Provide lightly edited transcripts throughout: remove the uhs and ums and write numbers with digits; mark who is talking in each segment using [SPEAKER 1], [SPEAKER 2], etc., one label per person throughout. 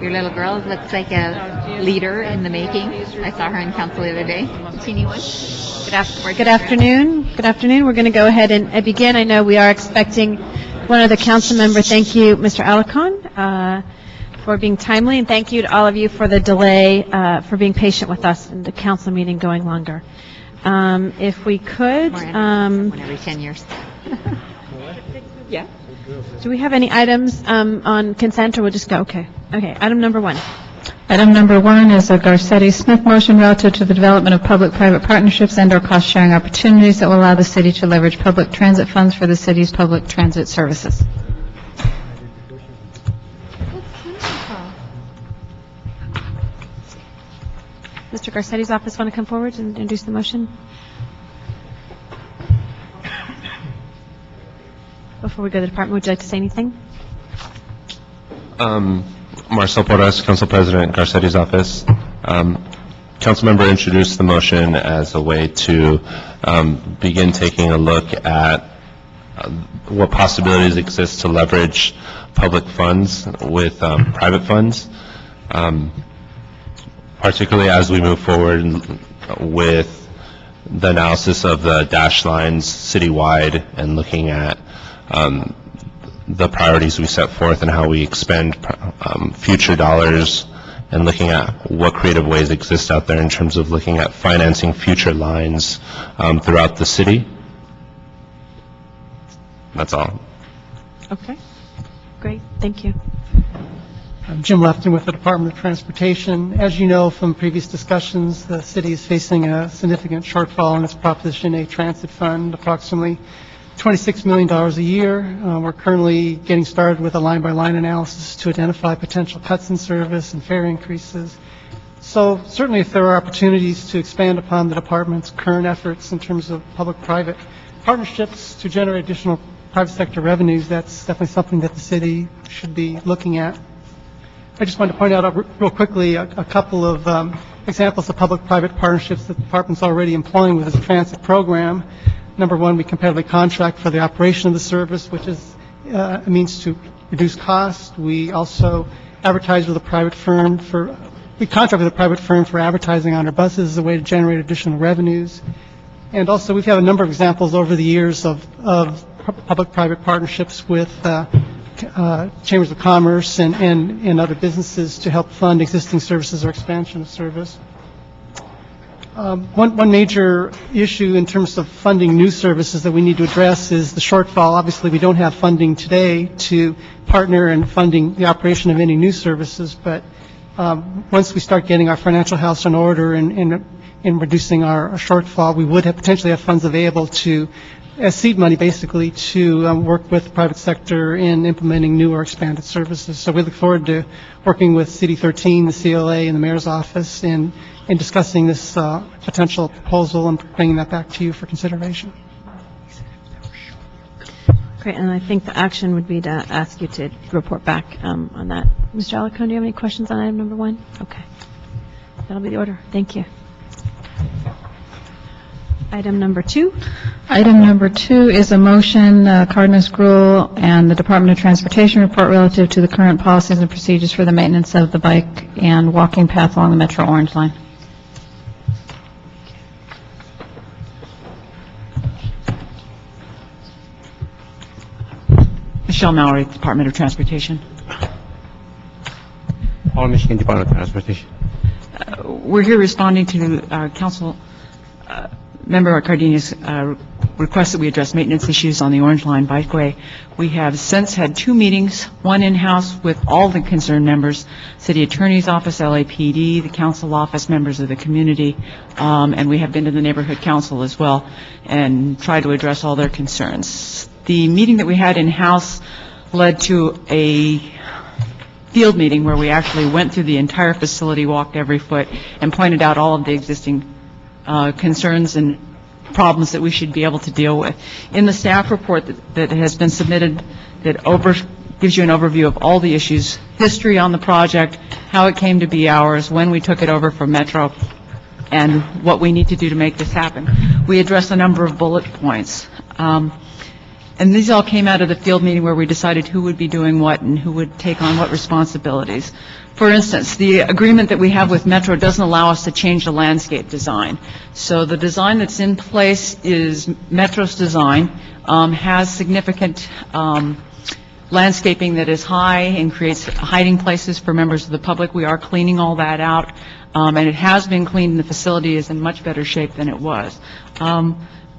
[SPEAKER 1] Your little girl looks like a leader in the making. I saw her in council the other day. Teeny one.
[SPEAKER 2] Good afternoon. Good afternoon. We're going to go ahead and begin. I know we are expecting one other council member. Thank you, Mr. Alarcon, for being timely, and thank you to all of you for the delay, for being patient with us and the council meeting going longer. If we could,
[SPEAKER 1] one every 10 years. Yeah.
[SPEAKER 2] Do we have any items on consent, or we'll just go? Okay. Item number 1.
[SPEAKER 3] Item number 1 is a Garcetti-Smith motion relative to the development of public-private partnerships and/or cost-sharing opportunities that will allow the city to leverage public transit funds for the city's public transit services.
[SPEAKER 2] Mr. Garcetti's office want to come forward and introduce the motion? Before we go to the department, would you like to say anything?
[SPEAKER 4] Marcel Porras, Council President, Garcetti's office. Council member introduced the motion as a way to begin taking a look at what possibilities exist to leverage public funds with private funds, particularly as we move forward with the analysis of the dash lines citywide and looking at the priorities we set forth and how we expend future dollars, and looking at what creative ways exist out there in terms of looking at financing future lines throughout the city. That's all.
[SPEAKER 2] Okay. Great. Thank you.
[SPEAKER 5] I'm Jim Lefton with the Department of Transportation. As you know from previous discussions, the city is facing a significant shortfall in its Proposition A transit fund, approximately $26 million a year. We're currently getting started with a line-by-line analysis to identify potential cuts in service and fare increases. So certainly if there are opportunities to expand upon the department's current efforts in terms of public-private partnerships to generate additional private sector revenues, that's definitely something that the city should be looking at. I just wanted to point out real quickly a couple of examples of public-private partnerships that the department's already employing with its transit program. Number 1, we competitively contract for the operation of the service, which is a means to reduce costs. We also advertise with a private firm we contract with a private firm for advertising on our buses as a way to generate additional revenues. And also we've had a number of examples over the years of public-private partnerships with chambers of commerce and other businesses to help fund existing services or expansion of service. One major issue in terms of funding new services that we need to address is the shortfall. Obviously, we don't have funding today to partner in funding the operation of any new services, but once we start getting our financial house in order and reducing our shortfall, we would potentially have funds available to, as seed money basically, to work with the private sector in implementing new or expanded services. So we look forward to working with CD13, the CLA, and the mayor's office in discussing this potential proposal and bringing that back to you for consideration.
[SPEAKER 2] Great, and I think the action would be to ask you to report back on that. Mr. Alarcon, do you have any questions on item number 1? Okay. That'll be the order. Thank you. Item number 2.
[SPEAKER 3] Item number 2 is a motion, Cardenas Gruel and the Department of Transportation report relative to the current policies and procedures for the maintenance of the bike and walking path along the Metro Orange Line.
[SPEAKER 6] Michelle Mallory, Department of Transportation.
[SPEAKER 7] All Michigan Department of Transportation.
[SPEAKER 6] We're here responding to our council member Cardenas' request that we address maintenance issues on the Orange Line Bikeway. We have since had 2 meetings, one in-house with all the concerned members, City Attorney's Office, LAPD, the council office, members of the community, and we have been to the neighborhood council as well and tried to address all their concerns. The meeting that we had in-house led to a field meeting where we actually went through the entire facility, walked every foot, and pointed out all of the existing concerns and problems that we should be able to deal with. In the staff report that has been submitted, that gives you an overview of all the issues, history on the project, how it came to be ours, when we took it over from Metro, and what we need to do to make this happen. We address a number of bullet points. And these all came out of the field meeting where we decided who would be doing what and who would take on what responsibilities. For instance, the agreement that we have with Metro doesn't allow us to change the landscape design. So the design that's in place is Metro's design, has significant landscaping that is high and creates hiding places for members of the public. We are cleaning all that out, and it has been cleaned, and the facility is in much better shape than it was.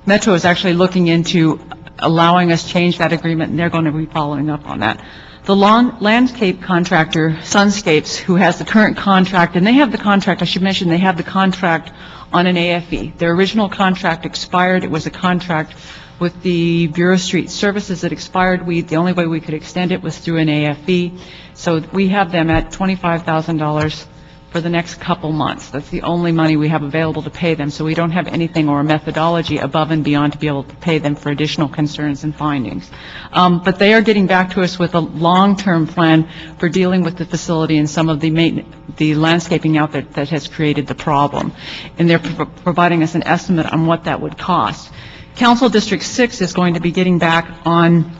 [SPEAKER 6] Metro is actually looking into allowing us change that agreement, and they're going to be following up on that. The landscape contractor, Sunscapes, who has the current contract, and they have the contract, I should mention, they have the contract on an AFE. Their original contract expired. It was a contract with the Bureau of Street Services that expired. The only way we could extend it was through an AFE. So we have them at $25,000 for the next couple months. That's the only money we have available to pay them, so we don't have anything or a methodology above and beyond to be able to pay them for additional concerns and findings. But they are getting back to us with a long-term plan for dealing with the facility and some of the landscaping out there that has created the problem. And they're providing us an estimate on what that would cost. Council District 6 is going to be getting back on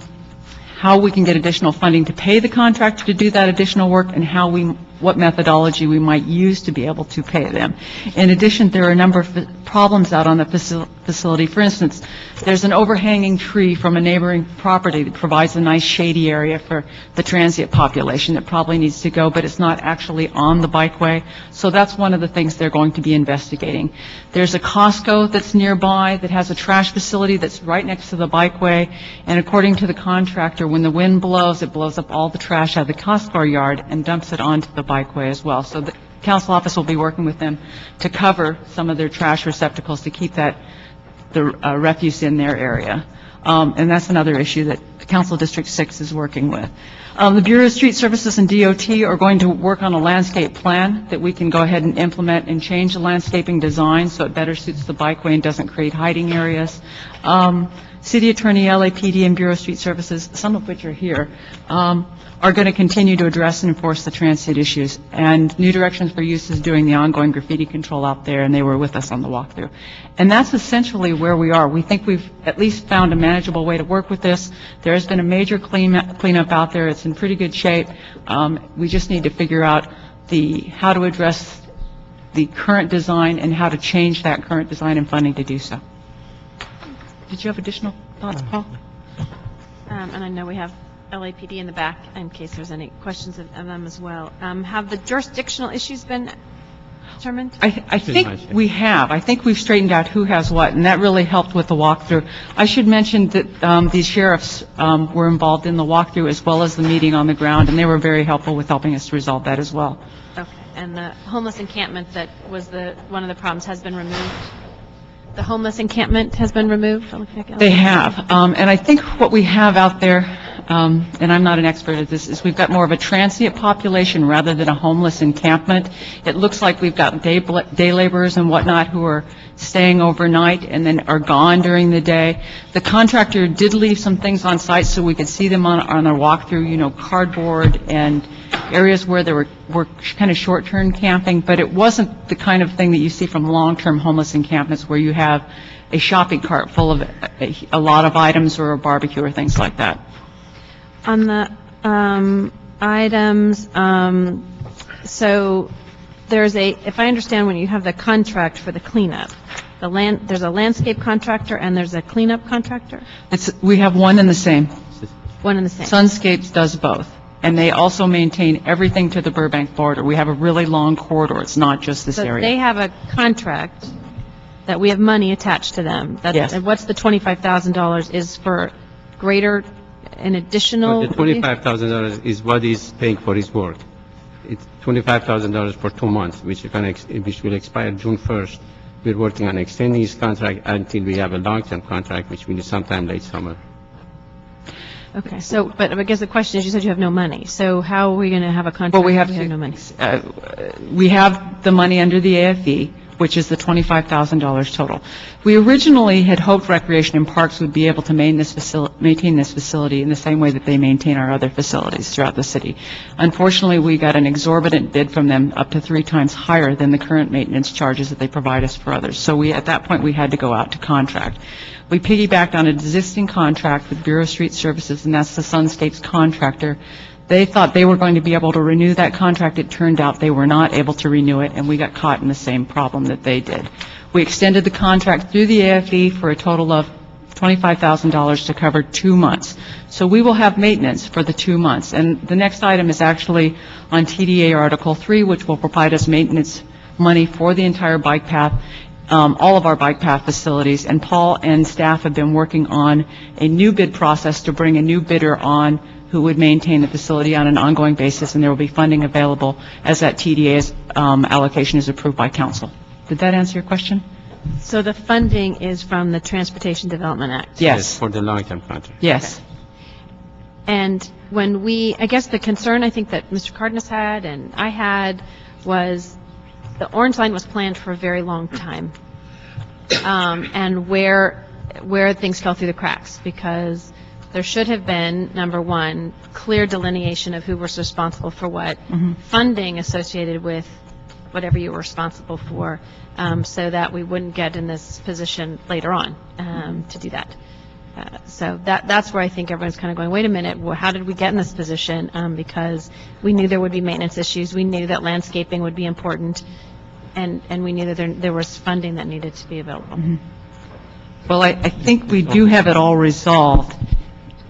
[SPEAKER 6] how we can get additional funding to pay the contractor to do that additional work and what methodology we might use to be able to pay them. In addition, there are a number of problems out on the facility. For instance, there's an overhanging tree from a neighboring property that provides a nice shady area for the transient population that probably needs to go, but it's not actually on the bikeway. So that's one of the things they're going to be investigating. There's a Costco that's nearby that has a trash facility that's right next to the bikeway, and according to the contractor, when the wind blows, it blows up all the trash out of the Costco yard and dumps it onto the bikeway as well. So the council office will be working with them to cover some of their trash receptacles to keep the refuse in their area. And that's another issue that Council District 6 is working with. The Bureau of Street Services and DOT are going to work on a landscape plan that we can go ahead and implement and change the landscaping design so it better suits the bikeway and doesn't create hiding areas. City Attorney, LAPD, and Bureau of Street Services, some of which are here, are going to continue to address and enforce the transit issues. And New Directions for Youth is doing the ongoing graffiti control out there, and they were with us on the walkthrough. And that's essentially where we are. We think we've at least found a manageable way to work with this. There has been a major cleanup out there. It's in pretty good shape. We just need to figure out how to address the current design and how to change that current design and funding to do so. Did you have additional thoughts, Paul?
[SPEAKER 2] And I know we have LAPD in the back in case there's any questions of them as well. Have the jurisdictional issues been determined?
[SPEAKER 6] I think we have. I think we've straightened out who has what, and that really helped with the walkthrough. I should mention that these sheriffs were involved in the walkthrough as well as the meeting on the ground, and they were very helpful with helping us to resolve that as well.
[SPEAKER 2] Okay. And the homeless encampment that was one of the problems has been removed? The homeless encampment has been removed?
[SPEAKER 6] They have. And I think what we have out there, and I'm not an expert at this, is we've got more of a transient population rather than a homeless encampment. It looks like we've got day laborers and whatnot who are staying overnight and then are gone during the day. The contractor did leave some things on site so we could see them on our walkthrough, cardboard and areas where there were kind of short-term camping, but it wasn't the kind of thing that you see from long-term homeless encampments where you have a shopping cart full of a lot of items or a barbecue or things like that.
[SPEAKER 2] On the items, so there's if I understand, when you have the contract for the cleanup, there's a landscape contractor and there's a cleanup contractor?
[SPEAKER 6] We have one and the same.
[SPEAKER 2] One and the same.
[SPEAKER 6] Sunscapes does both. And they also maintain everything to the Burbank border. We have a really long corridor. It's not just this area.
[SPEAKER 2] So they have a contract that we have money attached to them.
[SPEAKER 6] Yes.
[SPEAKER 2] And what's the $25,000 is for an additional?
[SPEAKER 7] The $25,000 is what he's paying for his work. It's $25,000 for 2 months, which will expire June 1st. We're working on extending his contract until we have a long-term contract, which will be sometime late summer.
[SPEAKER 2] Okay, but I guess the question is, you said you have no money, so how are we going to have a contract
[SPEAKER 6] Well,
[SPEAKER 2] if we have no money?
[SPEAKER 6] We have the money under the AFE. which is the $25,000 total. We originally had hoped Recreation and Parks would be able to maintain this facility in the same way that they maintain our other facilities throughout the city. Unfortunately, we got an exorbitant bid from them up to 3 times higher than the current maintenance charges that they provide us for others. So at that point, we had to go out to contract. We piggybacked on an existing contract with Bureau Street Services, and that's the Sun States contractor. They thought they were going to be able to renew that contract. It turned out they were not able to renew it, and we got caught in the same problem that they did. We extended the contract through the AFE for a total of $25,000 to cover 2 months. So we will have maintenance for the 2 months. And the next item is actually on TDA Article 3, which will provide us maintenance money for the entire bike path, all of our bike path facilities. And Paul and staff have been working on a new bid process to bring a new bidder on who would maintain the facility on an ongoing basis, and there will be funding available as that TDA's allocation is approved by council. Did that answer your question?
[SPEAKER 2] So the funding is from the Transportation Development Act?
[SPEAKER 6] Yes.
[SPEAKER 7] For the long-term contract.
[SPEAKER 6] Yes.
[SPEAKER 2] And when I guess the concern I think that Mr. Cardenas had and I had was the Orange Line was planned for a very long time. And where things fell through the cracks, because there should have been, number one, clear delineation of who was responsible for what, funding associated with whatever you were responsible for, so that we wouldn't get in this position later on to do that. So that's where I think everyone's kind of going, wait a minute, well, how did we get in this position? Because we knew there would be maintenance issues. We knew that landscaping would be important, and we knew that there was funding that needed to be available.
[SPEAKER 6] Well, I think we do have it all resolved.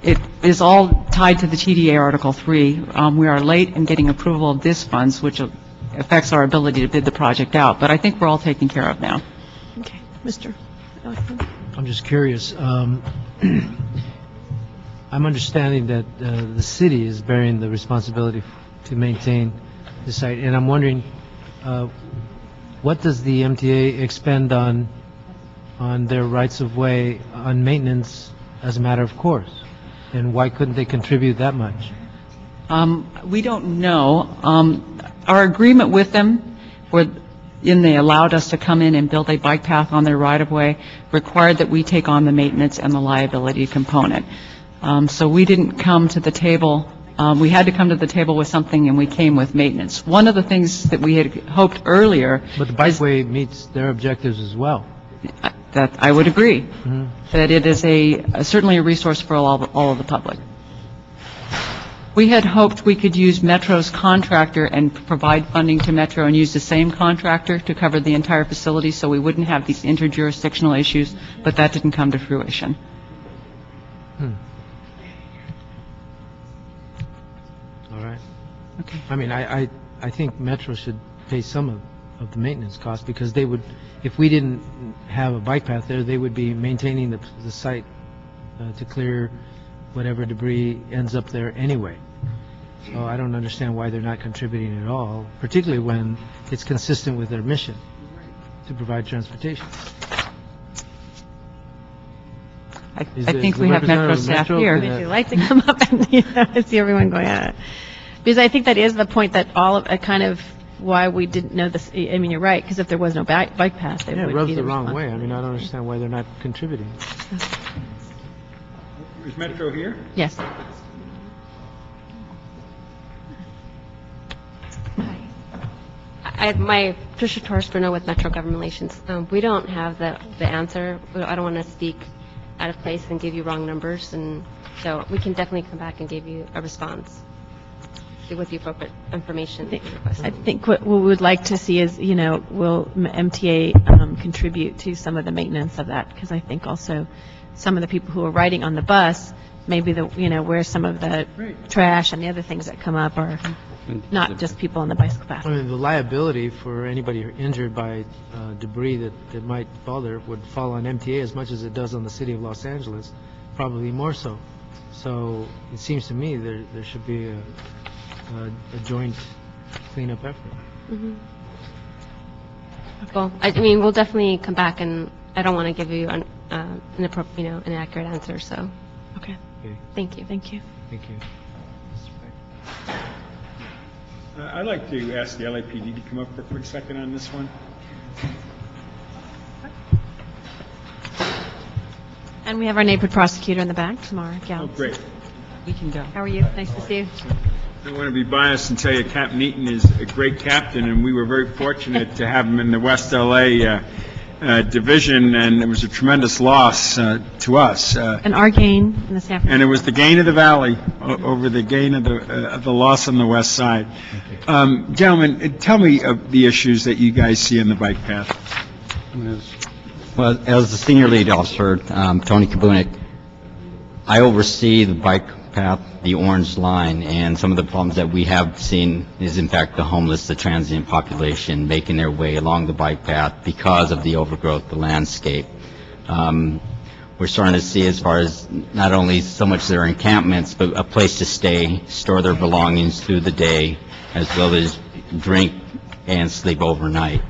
[SPEAKER 6] It is all tied to the TDA Article 3. We are late in getting approval of this funds, which affects our ability to bid the project out, but I think we're all taken care of now.
[SPEAKER 2] Okay, Mr.
[SPEAKER 8] I'm just curious. I'm understanding that the city is bearing the responsibility to maintain the site, and I'm wondering, what does the MTA expend on their rights of way on maintenance as a matter of course? And why couldn't they contribute that much?
[SPEAKER 6] We don't know. Our agreement with them, they allowed us to come in and build a bike path on their right-of-way, required that we take on the maintenance and the liability component. So we didn't come to the table. We had to come to the table with something, and we came with maintenance. One of the things that we had hoped earlier...
[SPEAKER 8] But the bikeway meets their objectives as well.
[SPEAKER 6] That I would agree, that it is certainly a resource for all of the public. We had hoped we could use Metro's contractor and provide funding to Metro and use the same contractor to cover the entire facility so we wouldn't have these interjurisdictional issues, but that didn't come to fruition.
[SPEAKER 8] All right.
[SPEAKER 6] Okay.
[SPEAKER 8] I mean, I think Metro should pay some of the maintenance costs, because they would, if we didn't have a bike path there, they would be maintaining the site to clear whatever debris ends up there anyway. So I don't understand why they're not contributing at all, particularly when it's consistent with their mission to provide transportation.
[SPEAKER 6] I think we have Metro staff here.
[SPEAKER 2] Would you like to come up and see everyone going at it? Because I think that is the point that all of kind of why we didn't know this. I mean, you're right, because if there was no bike path, they would be
[SPEAKER 8] it rubs the wrong way. I mean, I don't understand why they're not contributing.
[SPEAKER 9] Is Metro here?
[SPEAKER 2] Yes.
[SPEAKER 10] My Patricia Torres-Bruno with Metro Government Relations. We don't have the answer. I don't want to speak out of place and give you wrong numbers, and so we can definitely come back and give you a response with the appropriate information.
[SPEAKER 2] I think what we would like to see is, will MTA contribute to some of the maintenance of that? Because I think also some of the people who are riding on the bus, maybe where some of the trash and the other things that come up are not just people on the bicycle path.
[SPEAKER 8] I mean, the liability for anybody injured by debris that might fall there would fall on MTA as much as it does on the city of Los Angeles, probably more so. So it seems to me there should be a joint cleanup effort.
[SPEAKER 10] Well, I mean, we'll definitely come back, and I don't want to give you an inaccurate answer. So,
[SPEAKER 2] okay.
[SPEAKER 10] Thank you.
[SPEAKER 2] Thank you.
[SPEAKER 8] Thank you.
[SPEAKER 9] I'd like to ask the LAPD to come up for a quick second on this one.
[SPEAKER 2] And we have our neighbor prosecutor in the back, Tamara Gallo.
[SPEAKER 9] Great.
[SPEAKER 6] We can go.
[SPEAKER 2] How are you? Nice to see you.
[SPEAKER 9] I don't want to be biased and tell you Captain Eaton is a great captain, and we were very fortunate to have him in the West LA division, and it was a tremendous loss to us.
[SPEAKER 2] And our gain in the San Francisco.
[SPEAKER 9] And it was the gain of the valley over the gain of the loss on the west side. Gentlemen, tell me of the issues that you guys see in the bike path.
[SPEAKER 11] Well, as the senior lead officer, Tony Kabunik, I oversee the bike path, the orange line, and some of the problems that we have seen is, in fact, the homeless, the transient population making their way along the bike path because of the overgrowth, the landscape. We're starting to see, as far as not only so much their encampments, but a place to stay, store their belongings through the day, as well as drink and sleep overnight.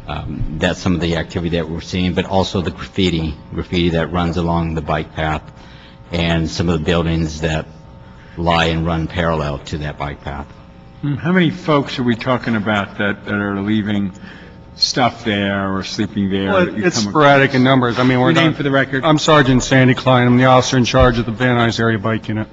[SPEAKER 11] That's some of the activity that we're seeing, but also the graffiti that runs along the bike path, and some of the buildings that lie and run parallel to that bike path.
[SPEAKER 9] How many folks are we talking about that are leaving stuff there or sleeping there?
[SPEAKER 12] Well, it's sporadic in numbers. I mean,
[SPEAKER 9] Your name for the record?
[SPEAKER 12] I'm Sergeant Sandy Klein. I'm the officer in charge of the Van Nuys Area Bike Unit.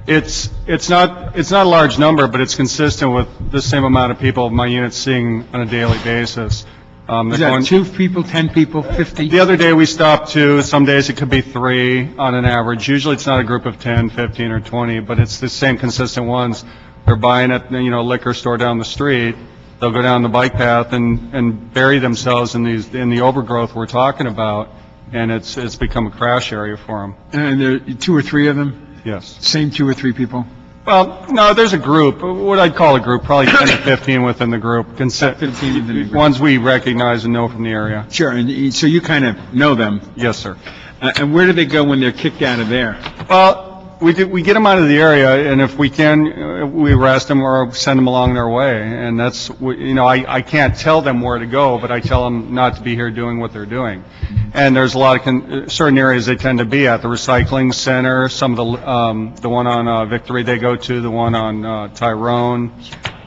[SPEAKER 12] It's not a large number, but it's consistent with the same amount of people my unit's seeing on a daily basis.
[SPEAKER 9] Is that 2 people, 10 people, 50?
[SPEAKER 12] The other day we stopped 2. Some days it could be 3 on an average. Usually it's not a group of 10, 15, or 20, but it's the same consistent ones. They're buying at a liquor store down the street. They'll go down the bike path and bury themselves in the overgrowth we're talking about, and it's become a crash area for them.
[SPEAKER 9] And there are 2 or 3 of them?
[SPEAKER 12] Yes.
[SPEAKER 9] Same 2 or 3 people?
[SPEAKER 12] Well, no, there's a group, what I'd call a group, probably 10 to 15 within the group.
[SPEAKER 9] 15 within the group.
[SPEAKER 12] Ones we recognize and know from the area.
[SPEAKER 9] Sure, and so you kind of know them.
[SPEAKER 12] Yes, sir.
[SPEAKER 9] And where do they go when they're kicked out of there?
[SPEAKER 12] Well, we get them out of the area, and if we can, we arrest them or send them along their way. And that's, I can't tell them where to go, but I tell them not to be here doing what they're doing. And there's a lot of certain areas they tend to be at, the recycling center, some of the one on Victory they go to, the one on Tyrone.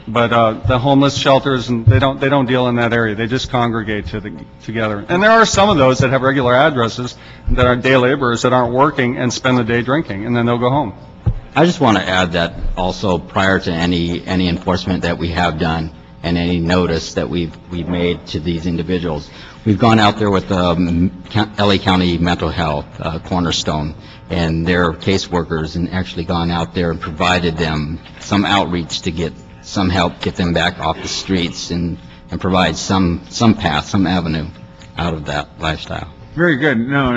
[SPEAKER 12] But the homeless shelters, and they don't deal in that area. They just congregate together. And there are some of those that have regular addresses that are day laborers that aren't working and spend the day drinking, and then they'll go home.
[SPEAKER 11] I just want to add that also, prior to any enforcement that we have done and any notice that we've made to these individuals, we've gone out there with LA County Mental Health, Cornerstone, and their caseworkers, and actually gone out there and provided them some outreach to get some help, get them back off the streets and provide some path, some avenue out of that lifestyle.
[SPEAKER 9] Very good. No,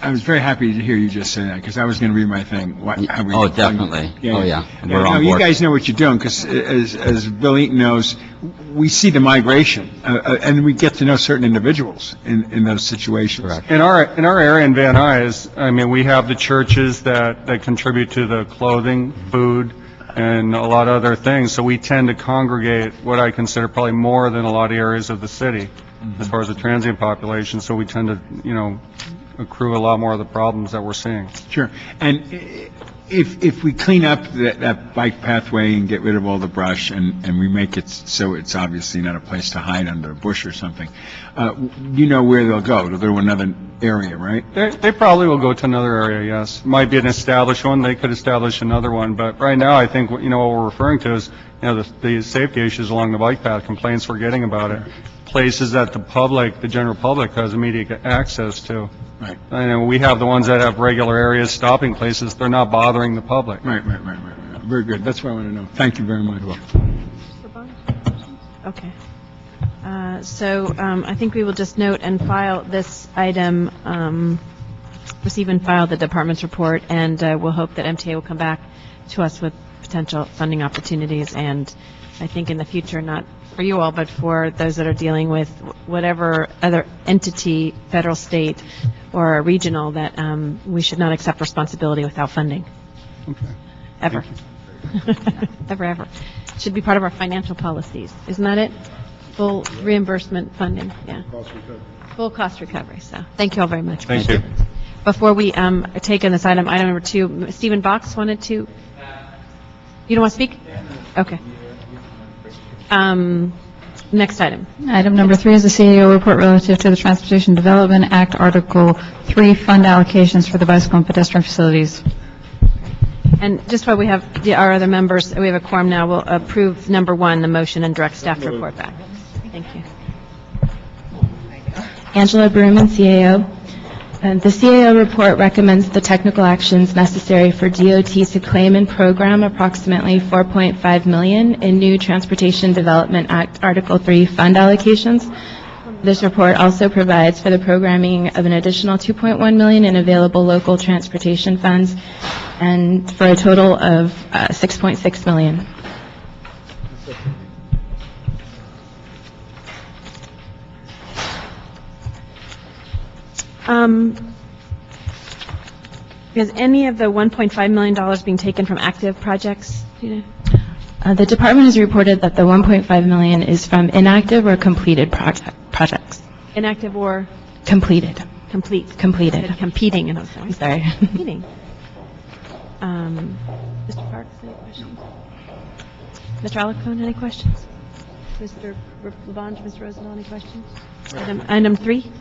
[SPEAKER 9] I was very happy to hear you just say that, because I was going to read my thing.
[SPEAKER 11] Definitely.
[SPEAKER 9] Yeah.
[SPEAKER 11] We're on board.
[SPEAKER 9] You guys know what you're doing, because as Bill Eaton knows, we see the migration, and we get to know certain individuals in those situations.
[SPEAKER 11] Correct.
[SPEAKER 12] In our area in Van Nuys, I mean, we have the churches that contribute to the clothing, food, and a lot of other things. So we tend to congregate what I consider probably more than a lot of areas of the city as far as the transient population. So we tend to, accrue a lot more of the problems that we're seeing.
[SPEAKER 9] Sure. And if we clean up that bike pathway and get rid of all the brush and we make it so it's obviously not a place to hide under a bush or something, you know where they'll go. They'll go to another area, right?
[SPEAKER 12] They probably will go to another area, yes. Might be an established one. They could establish another one. But right now, I think, what we're referring to is, the safety issues along the bike path, complaints we're getting about it, places that the general public has immediate access to.
[SPEAKER 9] Right.
[SPEAKER 12] We have the ones that have regular areas, stopping places. They're not bothering the public.
[SPEAKER 9] Right. Very good. That's what I want to know. Thank you very much.
[SPEAKER 2] Okay. So I think we will just note and file this item, receive and file the department's report, and we'll hope that MTA will come back to us with potential funding opportunities. And I think in the future, not for you all, but for those that are dealing with whatever other entity, federal, state, or regional, that we should not accept responsibility without funding.
[SPEAKER 12] Okay.
[SPEAKER 2] Ever. Ever. Should be part of our financial policies. Isn't that it? Full reimbursement funding, yeah. Full cost recovery, so thank you all very much.
[SPEAKER 12] Thank you.
[SPEAKER 2] Before we take on this item number 2, Stephen Box wanted to... You don't want to speak? Okay. Next item.
[SPEAKER 3] Item number 3 is the CAO report relative to the Transportation Development Act, Article 3, fund allocations for the bicycle and pedestrian facilities.
[SPEAKER 2] And just while we have our other members, we have a quorum now, we'll approve number 1, the motion, and direct staff to report back. Thank you.
[SPEAKER 13] Angela Broomman, CAO. The CAO report recommends the technical actions necessary for DOT to claim and program approximately $4.5 million in new Transportation Development Act Article 3 fund allocations. This report also provides for the programming of an additional $2.1 million in available local transportation funds, and for a total of $6.6 million.
[SPEAKER 2] Is any of the $1.5 million being taken from active projects? Do you know?
[SPEAKER 13] The department has reported that the $1.5 million is from inactive or completed projects.
[SPEAKER 2] Inactive or
[SPEAKER 13] Completed.
[SPEAKER 2] completed? Competing, in those ways.
[SPEAKER 13] Sorry.
[SPEAKER 2] Competing. Mr. Parks, any questions? Mr. Alarcon, any questions? Mr. Labange, Mr. Rosendahl, any questions? Item 3?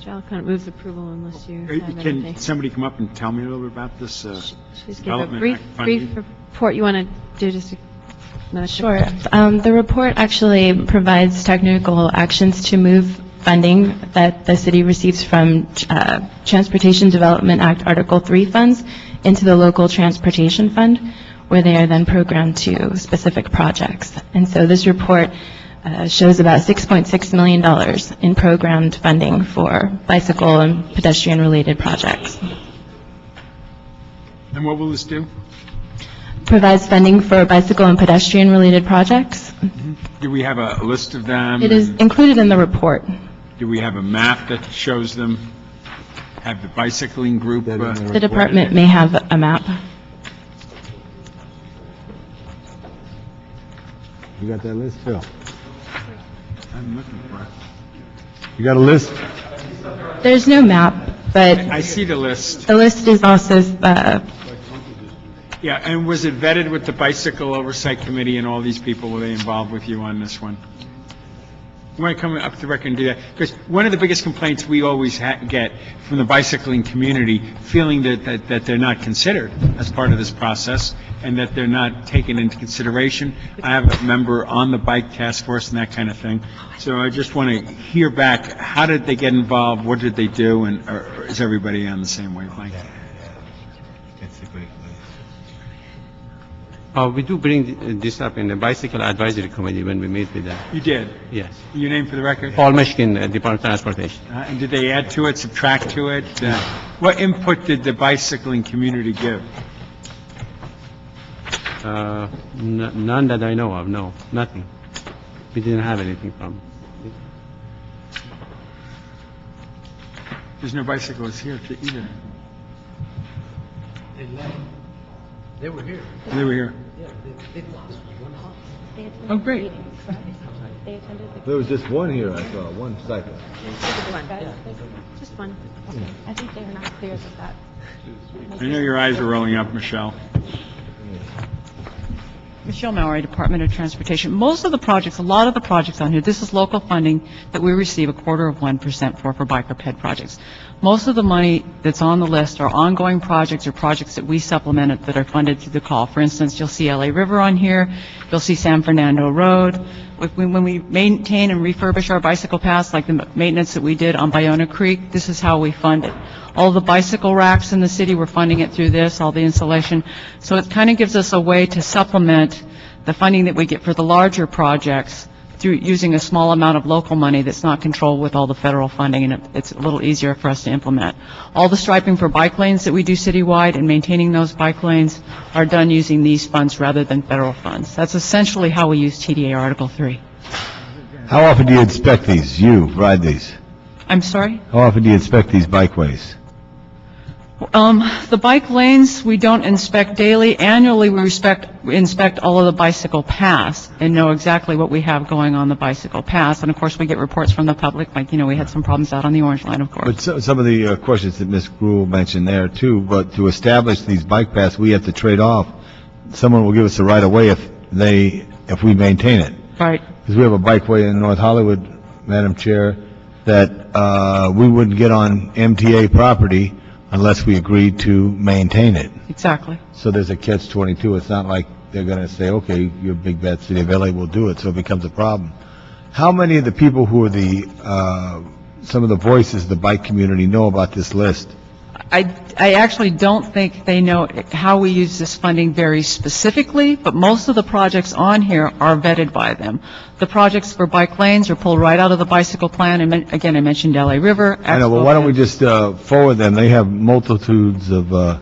[SPEAKER 2] Mr. Alarcon moves approval unless you have anything.
[SPEAKER 9] Can somebody come up and tell me a little bit about this
[SPEAKER 2] Just give a
[SPEAKER 9] development
[SPEAKER 2] brief
[SPEAKER 9] act funding?
[SPEAKER 2] report. You want to do just a minute?
[SPEAKER 13] Sure. The report actually provides technical actions to move funding that the city receives from Transportation Development Act Article 3 funds into the local transportation fund, where they are then programmed to specific projects. And so this report shows about $6.6 million in programmed funding for bicycle and pedestrian-related projects.
[SPEAKER 9] And what will this do?
[SPEAKER 13] Provides funding for bicycle and pedestrian-related projects.
[SPEAKER 9] Do we have a list of them?
[SPEAKER 13] It is included in the report.
[SPEAKER 9] Do we have a map that shows them? Have the bicycling group?
[SPEAKER 13] The department may have a map.
[SPEAKER 14] You got that list, Phil?
[SPEAKER 9] I'm looking for it.
[SPEAKER 14] You got a list?
[SPEAKER 13] There's no map, but
[SPEAKER 9] I see the list.
[SPEAKER 13] the list is also,
[SPEAKER 9] Yeah, and was it vetted with the Bicycle Oversight Committee and all these people? Were they involved with you on this one? You want to come up to the record and do that? Because one of the biggest complaints we always get from the bicycling community, feeling that they're not considered as part of this process and that they're not taken into consideration. I have a member on the bike task force and that kind of thing. So I just want to hear back, how did they get involved? What did they do? And or is everybody on the same wavelength?
[SPEAKER 7] We do bring this up in the Bicycle Advisory Committee when we meet with them.
[SPEAKER 9] You did?
[SPEAKER 7] Yes.
[SPEAKER 9] Your name for the record?
[SPEAKER 7] Paul Michigan, Department of Transportation.
[SPEAKER 9] And did they add to it, subtract to it? What input did the bicycling community give?
[SPEAKER 7] None that I know of, no, nothing. We didn't have anything from them.
[SPEAKER 9] There's no bicyclists here either.
[SPEAKER 8] They were here.
[SPEAKER 9] They were here.
[SPEAKER 8] Yeah, they lost one.
[SPEAKER 9] Oh, great.
[SPEAKER 14] There was just one here, I saw, one cycle.
[SPEAKER 2] Just one.
[SPEAKER 10] I think they were not clear with that.
[SPEAKER 9] I know your eyes are rolling up, Michelle.
[SPEAKER 6] Michelle Mallory, Department of Transportation. Most of the projects, a lot of the projects on here, this is local funding that we receive 1/4% for bike or ped projects. Most of the money that's on the list are ongoing projects or projects that we supplemented that are funded through the call. For instance, you'll see LA River on here, you'll see San Fernando Road. When we maintain and refurbish our bicycle paths, like the maintenance that we did on Bayona Creek, this is how we fund it. All the bicycle racks in the city, we're funding it through this, all the insulation. So it kind of gives us a way to supplement the funding that we get for the larger projects through using a small amount of local money that's not controlled with all the federal funding, and it's a little easier for us to implement. All the striping for bike lanes that we do citywide and maintaining those bike lanes are done using these funds rather than federal funds. That's essentially how we use TDA Article 3.
[SPEAKER 14] How often do you inspect these? You ride these?
[SPEAKER 6] I'm sorry?
[SPEAKER 14] How often do you inspect these bikeways?
[SPEAKER 6] The bike lanes, we don't inspect daily. Annually, we inspect all of the bicycle paths and know exactly what we have going on the bicycle paths. And of course, we get reports from the public, like, we had some problems out on the Orange Line, of course.
[SPEAKER 14] But some of the questions that Ms. Gruhl mentioned there too, but to establish these bike paths, we have to trade off. Someone will give us the right of way if we maintain it.
[SPEAKER 6] Right.
[SPEAKER 14] Because we have a bikeway in North Hollywood, Madam Chair, that we wouldn't get on MTA property unless we agreed to maintain it.
[SPEAKER 6] Exactly.
[SPEAKER 14] So there's a catch-22. It's not like they're going to say, okay, you're a big bad city of LA, we'll do it, so it becomes a problem. How many of the people who are some of the voices of the bike community know about this list?
[SPEAKER 6] I actually don't think they know how we use this funding very specifically, but most of the projects on here are vetted by them. The projects for bike lanes are pulled right out of the bicycle plan, and again, I mentioned LA River.
[SPEAKER 14] I know, but why don't we just forward them? They have multitudes of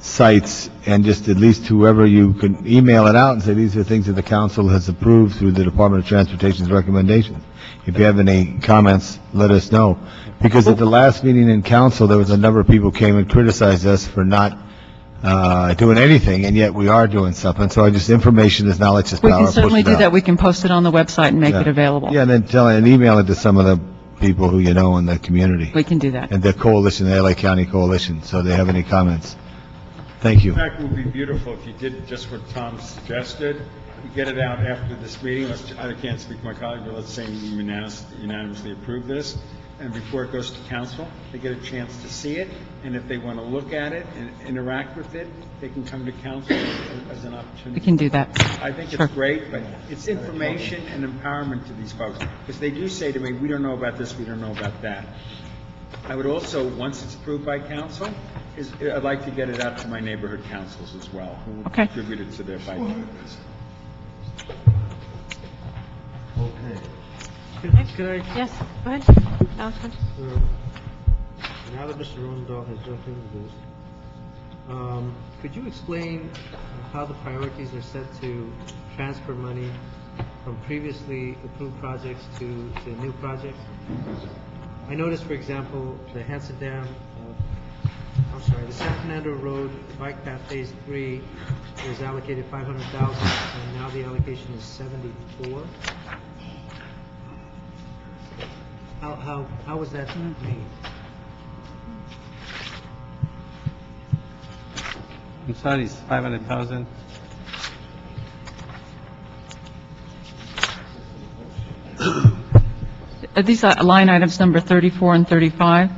[SPEAKER 14] sites, and just at least whoever you can email it out and say, these are things that the council has approved through the Department of Transportation's recommendations. If you have any comments, let us know. Because at the last meeting in council, there was a number of people came and criticized us for not doing anything, and yet we are doing something. So information is knowledge is power.
[SPEAKER 6] We can certainly do that. We can post it on the website and make it available.
[SPEAKER 14] Yeah, and then email it to some of the people who you know in the community.
[SPEAKER 6] We can do that.
[SPEAKER 14] And the coalition, the LA County Coalition, so they have any comments. Thank you.
[SPEAKER 9] In fact, it would be beautiful if you did just what Tom suggested. You get it out after this meeting. I can't speak to my colleague, but let's say we unanimously approve this. And before it goes to council, they get a chance to see it. And if they want to look at it and interact with it, they can come to council as an opportunity.
[SPEAKER 6] We can do that.
[SPEAKER 9] I think it's great, but it's information and empowerment to these folks. Because they do say to me, we don't know about this, we don't know about that. I would also, once it's approved by council, I'd like to get it out to my neighborhood councils as well, who contribute it to their bike paths.
[SPEAKER 15] Could I?
[SPEAKER 2] Yes, go ahead. Allison.
[SPEAKER 15] Now that Mr. Rosendahl has jumped into this, could you explain how the priorities are set to transfer money from previously approved projects to new projects? I noticed, for example, the Hanson Dam, the San Fernando Road Bike Path Phase 3 was allocated $500,000, and now the allocation is $74,000. How was that made?
[SPEAKER 7] I'm sorry, it's 500,000.
[SPEAKER 6] Are these line items number 34 and 35?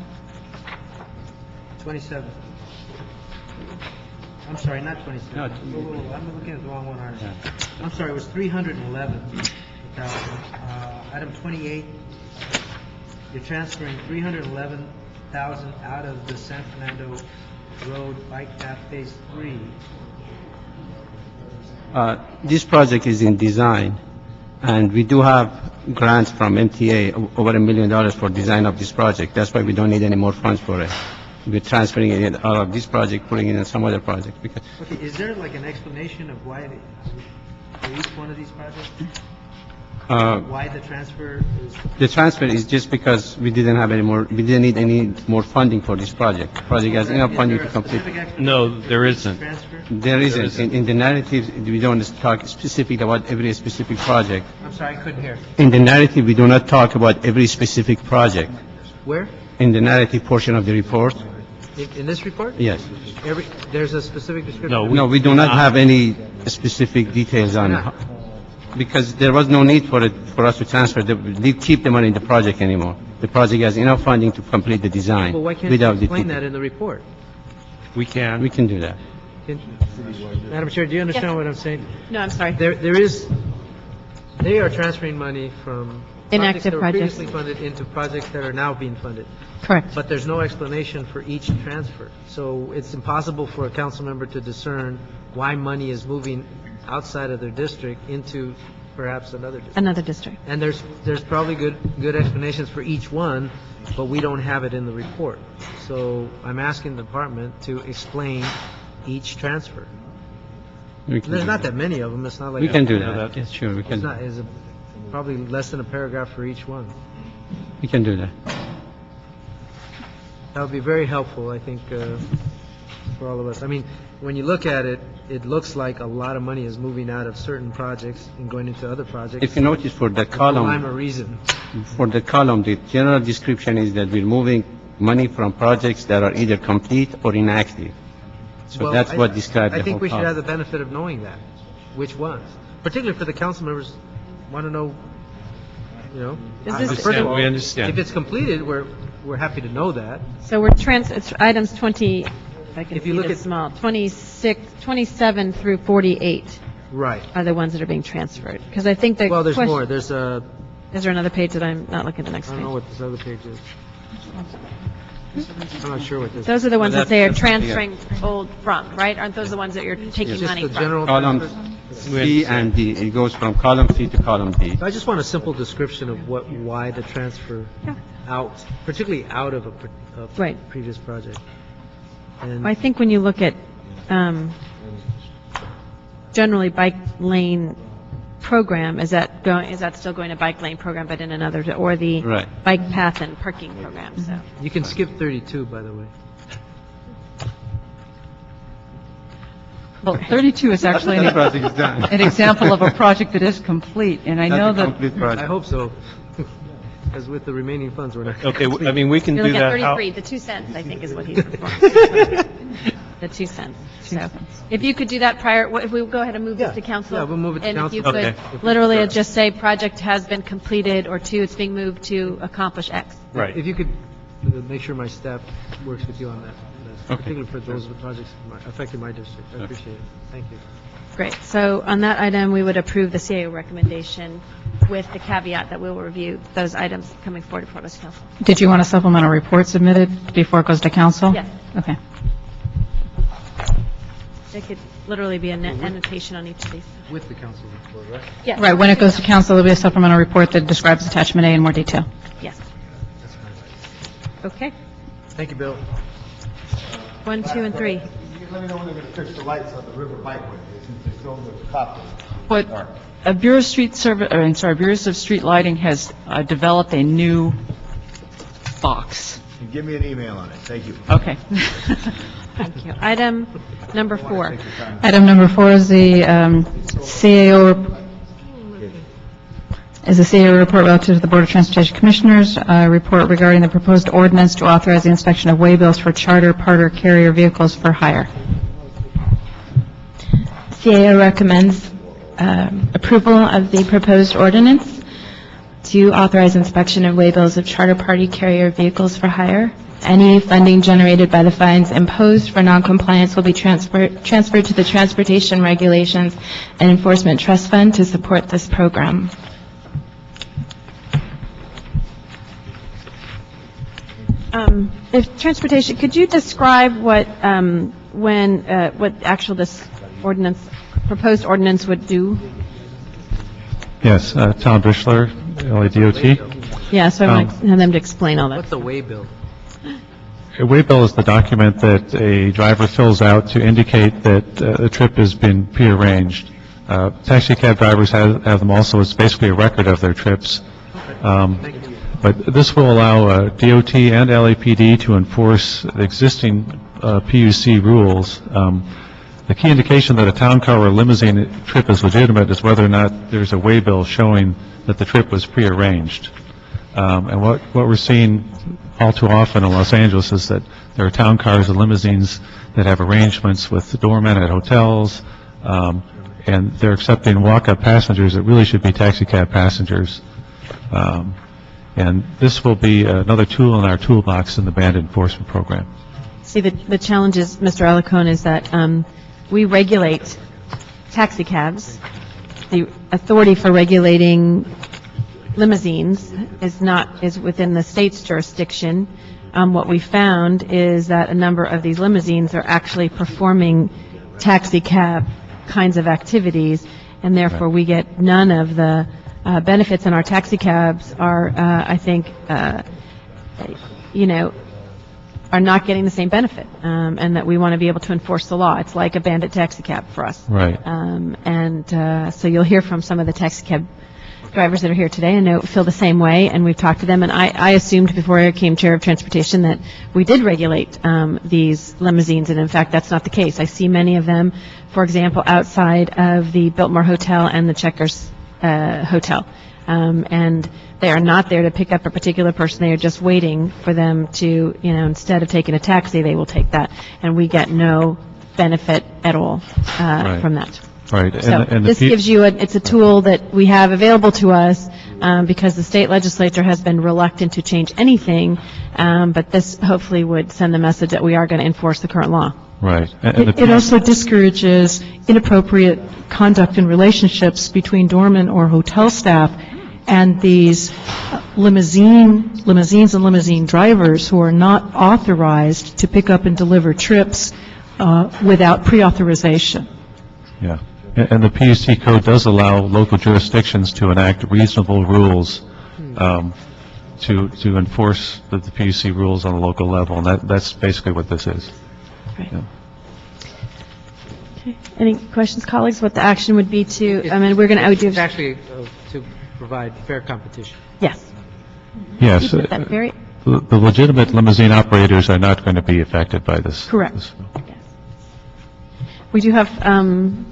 [SPEAKER 15] 27. I'm sorry, not 27.
[SPEAKER 7] No,
[SPEAKER 15] I'm looking at the wrong one, aren't I? I'm sorry, it was 311,000. Item 28, you're transferring 311,000 out of the San Fernando Road Bike Path Phase 3.
[SPEAKER 7] This project is in design, and we do have grants from MTA over $1 million for design of this project. That's why we don't need any more funds for it. We're transferring it out of this project, putting it in some other project. Because
[SPEAKER 15] Okay, is there like an explanation of why for each one of these projects? Why the transfer is?
[SPEAKER 7] the transfer is just because we didn't need any more funding for this project. The project has enough funding to complete.
[SPEAKER 15] No, there isn't.
[SPEAKER 7] There isn't. In the narrative, we don't talk specifically about every specific project.
[SPEAKER 15] I'm sorry, I couldn't hear.
[SPEAKER 7] In the narrative, we do not talk about every specific project.
[SPEAKER 15] Where?
[SPEAKER 7] In the narrative portion of the report,
[SPEAKER 15] In this report?
[SPEAKER 7] yes.
[SPEAKER 15] There's a specific description?
[SPEAKER 7] No, we do not have any specific details on it. Because there was no need for us to transfer, keep the money in the project anymore. The project has enough funding to complete the design.
[SPEAKER 15] Well, why can't you
[SPEAKER 7] without the
[SPEAKER 15] explain that in the report?
[SPEAKER 7] We can do that.
[SPEAKER 15] Madam Chair, do you understand what I'm saying?
[SPEAKER 2] No, I'm sorry.
[SPEAKER 15] They are transferring money from
[SPEAKER 2] Inactive
[SPEAKER 15] projects that were
[SPEAKER 2] projects.
[SPEAKER 15] previously funded into projects that are now being funded.
[SPEAKER 2] Correct.
[SPEAKER 15] But there's no explanation for each transfer. So it's impossible for a council member to discern why money is moving outside of their district into perhaps another district.
[SPEAKER 2] Another district.
[SPEAKER 15] And there's probably good explanations for each one, but we don't have it in the report. So I'm asking the department to explain each transfer. There's not that many of them. It's not like
[SPEAKER 7] We can do that. Yes, sure, we
[SPEAKER 15] It's
[SPEAKER 7] can.
[SPEAKER 15] not. It's probably less than a paragraph for each one.
[SPEAKER 7] We can do that.
[SPEAKER 15] That would be very helpful, I think, for all of us. I mean, when you look at it, it looks like a lot of money is moving out of certain projects and going into other projects.
[SPEAKER 7] If you notice for the
[SPEAKER 15] For rhyme or
[SPEAKER 7] column,
[SPEAKER 15] reason.
[SPEAKER 7] the general description is that we're moving money from projects that are either complete or inactive. So
[SPEAKER 15] Well,
[SPEAKER 7] that's what describes the
[SPEAKER 15] I think
[SPEAKER 7] whole
[SPEAKER 15] we should have the
[SPEAKER 7] process.
[SPEAKER 15] benefit of knowing that, which ones. Particularly for the council members, want to know, you know.
[SPEAKER 2] Is this-
[SPEAKER 15] First of all,
[SPEAKER 4] We understand.
[SPEAKER 15] If it's completed, we're happy to know that.
[SPEAKER 2] So it's items 20, if I can
[SPEAKER 15] If you
[SPEAKER 2] see
[SPEAKER 15] look
[SPEAKER 2] this
[SPEAKER 15] at-
[SPEAKER 2] small, 27 through 48
[SPEAKER 15] Right.
[SPEAKER 2] are the ones that are being transferred. Because I think the
[SPEAKER 15] Well, there's
[SPEAKER 2] question-
[SPEAKER 15] more. There's a,
[SPEAKER 2] Is there another page that I'm not looking at the
[SPEAKER 15] I
[SPEAKER 2] next
[SPEAKER 15] don't know
[SPEAKER 2] page?
[SPEAKER 15] what this other page is. I'm not sure what this.
[SPEAKER 2] Those are the ones
[SPEAKER 7] Well,
[SPEAKER 2] that they are
[SPEAKER 7] that's-
[SPEAKER 2] transferring old from, right? Aren't those the ones that you're taking
[SPEAKER 15] Just
[SPEAKER 2] money
[SPEAKER 15] the
[SPEAKER 2] from?
[SPEAKER 15] general.
[SPEAKER 7] Column
[SPEAKER 15] transfer?
[SPEAKER 7] C and D, it goes from column C to column D.
[SPEAKER 15] I just want a simple description of why the transfer out, particularly out of a
[SPEAKER 2] Right.
[SPEAKER 15] previous project. And
[SPEAKER 2] I think when you look at generally bike lane program, is that still going to bike lane program, but in another, or the
[SPEAKER 7] Right.
[SPEAKER 2] bike path and parking program, so.
[SPEAKER 15] you can skip 32, by the way.
[SPEAKER 6] Well, 32 is actually
[SPEAKER 7] That project is done.
[SPEAKER 6] an example of a project that is complete, and I know
[SPEAKER 7] That's a
[SPEAKER 6] that
[SPEAKER 7] complete project.
[SPEAKER 15] I hope so, because with the remaining funds, we're not.
[SPEAKER 4] Okay, I mean, we can
[SPEAKER 2] You're
[SPEAKER 4] do
[SPEAKER 2] looking at
[SPEAKER 4] that. How-
[SPEAKER 2] 33, the 2 cents, I think, is what he's referring. The 2 cents. So, if you could do that prior, if we go ahead and move this to council.
[SPEAKER 15] Yeah, we'll move it to
[SPEAKER 2] And if you
[SPEAKER 15] council.
[SPEAKER 2] could
[SPEAKER 4] Okay.
[SPEAKER 2] literally just say, project has been completed, or 2, it's being moved to accomplish X.
[SPEAKER 4] Right.
[SPEAKER 15] If you could make sure my staff works with you on that, particularly for those of the projects affecting my district. I appreciate it. Thank you.
[SPEAKER 2] Great. So on that item, we would approve the CAO recommendation with the caveat that we will review those items coming forward before this council.
[SPEAKER 3] Did you want a supplemental report submitted before it goes to council?
[SPEAKER 2] Yes.
[SPEAKER 3] Okay.
[SPEAKER 2] There could literally be an annotation on each of these.
[SPEAKER 15] With the council report, right?
[SPEAKER 2] Yes.
[SPEAKER 3] Right, when it goes to council, there'll be a supplemental report that describes attachment A in more detail.
[SPEAKER 2] Yes. Okay.
[SPEAKER 15] Thank you, Bill.
[SPEAKER 2] 1, 2, and 3.
[SPEAKER 14] Let me know when they're going to fix the lights on the river bikeway, since they still the copper.
[SPEAKER 6] what Bureau of Street Lighting has developed a new box.
[SPEAKER 14] And give me an email on it. Thank you.
[SPEAKER 6] Okay.
[SPEAKER 2] Thank you. Item number 4.
[SPEAKER 3] Item number 4 is the CAO report relative to the Board of Transportation Commissioners, report regarding the proposed ordinance to authorize the inspection of waybills for charter parter carrier vehicles for hire.
[SPEAKER 13] CAO recommends approval of the proposed ordinance to authorize inspection of waybills of charter party carrier vehicles for hire. Any funding generated by the fines imposed for noncompliance will be transferred to the Transportation Regulations and Enforcement Trust Fund to support this program.
[SPEAKER 2] If transportation, could you describe what actual this ordinance, proposed ordinance would do?
[SPEAKER 16] Yes, Tom Bischler, LADOT.
[SPEAKER 2] Yeah, so I want to have them to explain all that.
[SPEAKER 15] What's a waybill?
[SPEAKER 16] A waybill is the document that a driver fills out to indicate that a trip has been prearranged. Taxi cab drivers have them also. It's basically a record of their trips. But this will allow DOT and LAPD to enforce the existing PUC rules. The key indication that a town car or limousine trip is legitimate is whether or not there's a waybill showing that the trip was prearranged. And what we're seeing all too often in Los Angeles is that there are town cars and limousines that have arrangements with the doormen at hotels, and they're accepting walk-up passengers that really should be taxi cab passengers. And this will be another tool in our toolbox in the band enforcement program.
[SPEAKER 2] See, the challenge is, Mr. Alarcon, is that we regulate taxi cabs. The authority for regulating limousines is within the state's jurisdiction. What we found is that a number of these limousines are actually performing taxi cab kinds of activities, and therefore we get none of the benefits, and our taxi cabs are, I think, are not getting the same benefit, and that we want to be able to enforce the law. It's like a bandit taxi cab for us.
[SPEAKER 16] Right.
[SPEAKER 2] And so you'll hear from some of the taxi cab drivers that are here today, I know, feel the same way, and we've talked to them, and I assumed before I became chair of transportation that we did regulate these limousines, and in fact, that's not the case. I see many of them, for example, outside of the Biltmore Hotel and the Checkers Hotel, and they are not there to pick up a particular person. They are just waiting for them to, instead of taking a taxi, they will take that, and we get no benefit at all from that.
[SPEAKER 16] Right.
[SPEAKER 2] So
[SPEAKER 16] And
[SPEAKER 2] this gives you, it's a tool that we have available to us because the state legislature has been reluctant to change anything, but this hopefully would send the message that we are going to enforce the current law.
[SPEAKER 16] Right.
[SPEAKER 3] It also discourages inappropriate conduct and relationships between doormen or hotel staff and these limousines and limousine drivers who are not authorized to pick up and deliver trips without pre-authorization.
[SPEAKER 16] Yeah. And the PUC code does allow local jurisdictions to enact reasonable rules to enforce the PUC rules on a local level, and that's basically what this is.
[SPEAKER 2] Right.
[SPEAKER 16] Yeah.
[SPEAKER 2] Okay. Any questions, colleagues? What the action would be to, we're going to,
[SPEAKER 8] It's actually to provide fair competition.
[SPEAKER 2] Yes.
[SPEAKER 16] Yes.
[SPEAKER 2] You put that very,
[SPEAKER 16] The legitimate limousine operators are not going to be affected by this.
[SPEAKER 2] correct.
[SPEAKER 16] This-
[SPEAKER 2] Yes. We do have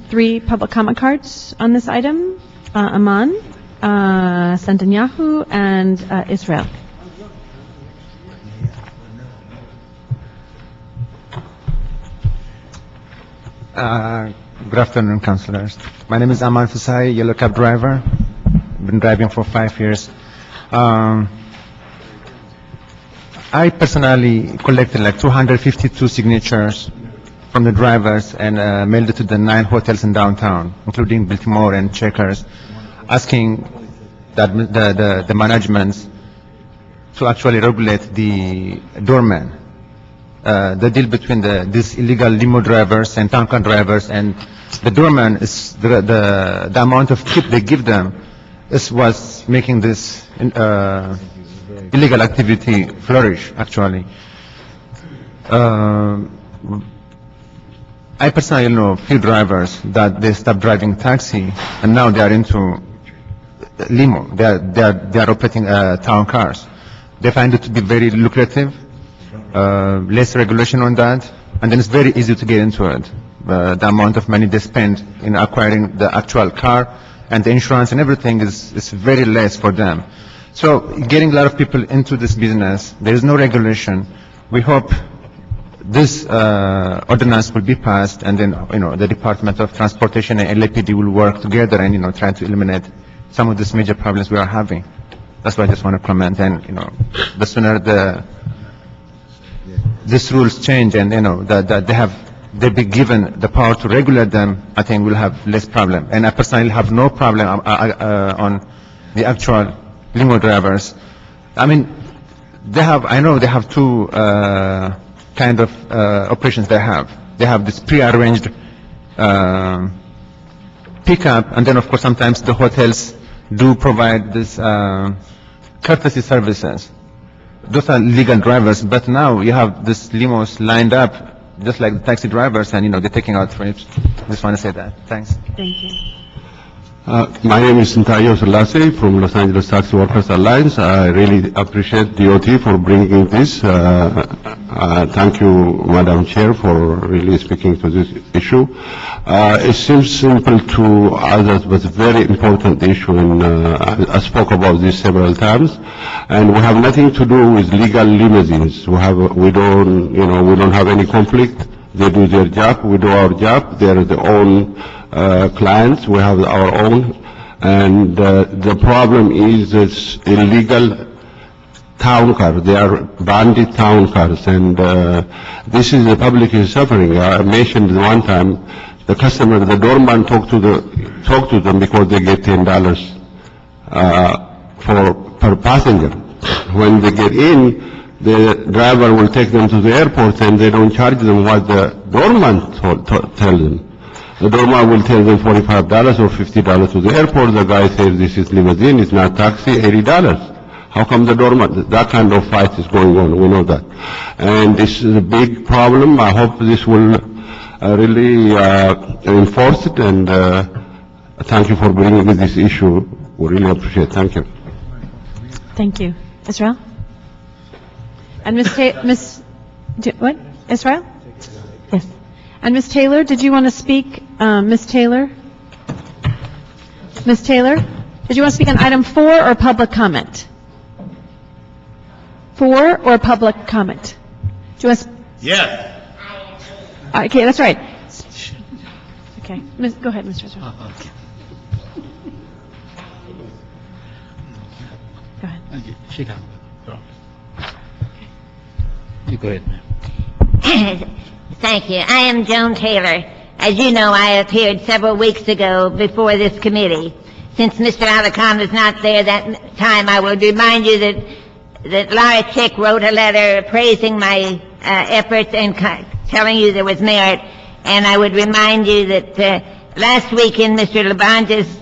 [SPEAKER 2] 3 public comment cards on this item. Aman, Santanyahu, and Israel.
[SPEAKER 17] Good afternoon, councilors. My name is Aman Fasai, yellow cab driver. Been driving for 5 years. I personally collected like 252 signatures from the drivers and mailed it to the 9 hotels in downtown, including Biltmore and Checkers, asking that the management to actually regulate the doorman. The deal between these illegal limo drivers and town car drivers and the doorman is the amount of tip they give them is what's making this illegal activity flourish, actually. I personally know a few drivers that they stopped driving taxi and now they are into limo. They are operating town cars. They find it to be very lucrative, less regulation on that, and then it's very easy to get into it. The amount of money they spend in acquiring the actual car and the insurance and everything is very less for them. So getting a lot of people into this business, there is no regulation. We hope this ordinance will be passed, and then the Department of Transportation and LAPD will work together and try to eliminate some of these major problems we are having. That's why I just want to comment. And the sooner these rules change and that they be given the power to regulate them, I think we'll have less problem. And I personally have no problem on the actual limo drivers. I mean, I know they have 2 kind of operations they have. They have this pre-arranged pickup, and then of course sometimes the hotels do provide this courtesy services. Those are legal drivers, but now you have these limos lined up just like the taxi drivers, and they're taking out trips. Just want to say that. Thanks.
[SPEAKER 2] Thank you.
[SPEAKER 18] My name is Sintayo Salase from Los Angeles Taxi Workers Alliance. I really appreciate DOT for bringing this. Thank you, Madam Chair, for really speaking to this issue. It seems simple to others, but it's a very important issue, and I spoke about this several times. And we have nothing to do with legal limousines. We don't have any conflict. They do their job, we do our job. They are their own clients, we have our own, and the problem is it's illegal town cars. They are bandit town cars, and this is the public is suffering. I mentioned one time the customer, the doorman talk to them because they get $10 per passenger. When they get in, the driver will take them to the airport, and they don't charge them what the doorman tell them. The doorman will tell them $45 or $50 to the airport. The guy says this is limousine, it's not taxi, $80. How come the doorman? That kind of fight is going on. We know that, and this is a big problem. I hope this will really enforce it. And thank you for bringing this issue We really appreciate it. Thank you.
[SPEAKER 2] Thank you. Israel? And what? Israel? Yes. And Ms. Taylor, did you want to speak? Ms. Taylor? Ms. Taylor? Did you want to speak on item 4 or public comment? 4 or public comment? Do you want to?
[SPEAKER 14] Yes.
[SPEAKER 2] Okay, that's right. Okay. Go ahead, Mr. Israel. Go ahead.
[SPEAKER 19] She can. You go ahead, ma'am.
[SPEAKER 20] Thank you. I am Joan Taylor. As you know, I appeared several weeks ago before this committee. Since Mr. Alicon was not there that time, I would remind you that Laura Chick wrote a letter praising my efforts and telling you there was merit. And I would remind you that last week in Mr. Labange's